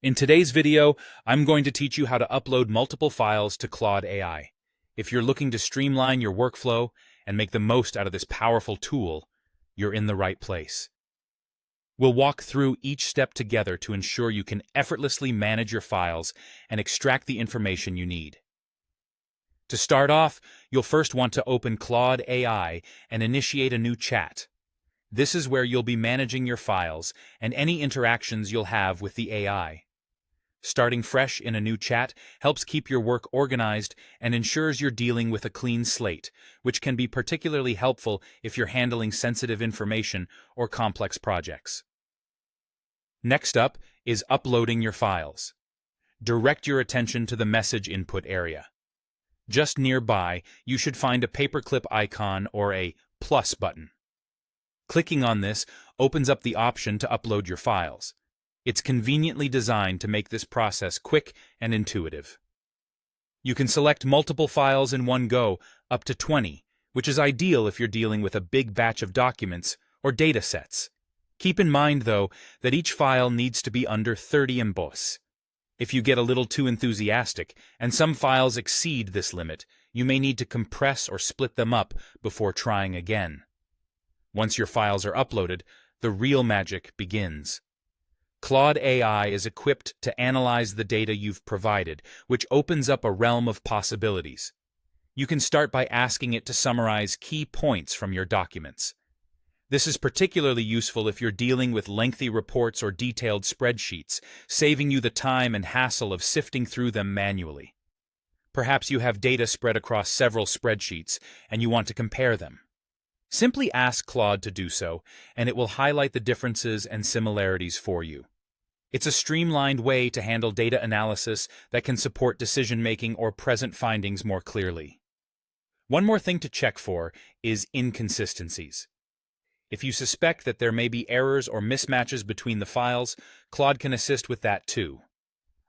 In today's video, I'm going to teach you how to upload multiple files to Claude AI. If you're looking to streamline your workflow and make the most out of this powerful tool, you're in the right place. We'll walk through each step together to ensure you can effortlessly manage your files and extract the information you need. To start off, you'll first want to open Claude AI and initiate a new chat. This is where you'll be managing your files and any interactions you'll have with the AI. Starting fresh in a new chat helps keep your work organized and ensures you're dealing with a clean slate, which can be particularly helpful if you're handling sensitive information or complex projects. Next up is uploading your files. Direct your attention to the message input area. Just nearby, you should find a paperclip icon or a plus button. Clicking on this opens up the option to upload your files. It's conveniently designed to make this process quick and intuitive. You can select multiple files in one go, up to 20, which is ideal if you're dealing with a big batch of documents or datasets. Keep in mind, though, that each file needs to be under 30 MB. If you get a little too enthusiastic, and some files exceed this limit, you may need to compress or split them up before trying again. Once your files are uploaded, the real magic begins. Claude AI is equipped to analyze the data you've provided, which opens up a realm of possibilities. You can start by asking it to summarize key points from your documents. This is particularly useful if you're dealing with lengthy reports or detailed spreadsheets, saving you the time and hassle of sifting through them manually. Perhaps you have data spread across several spreadsheets and you want to compare them. Simply ask Claude to do so, and it will highlight the differences and similarities for you. It's a streamlined way to handle data analysis that can support decision-making or present findings more clearly. One more thing to check for is inconsistencies. If you suspect that there may be errors or mismatches between the files, Claude can assist with that too.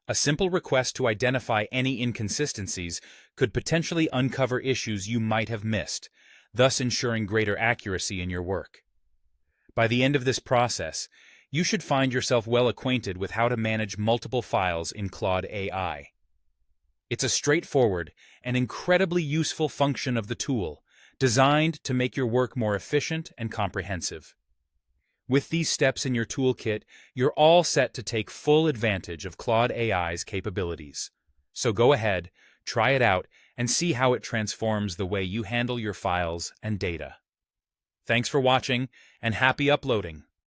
A simple request to identify any inconsistencies could potentially uncover issues you might have missed, thus ensuring greater accuracy in your work. By the end of this process, you should find yourself well acquainted with how to manage multiple files in Claude AI. It's a straightforward and incredibly useful function of the tool, designed to make your work more efficient and comprehensive. With these steps in your toolkit, you're all set to take full advantage of Claude AI's capabilities. So go ahead, try it out, and see how it transforms the way you handle your files and data. Thanks for watching, and happy uploading!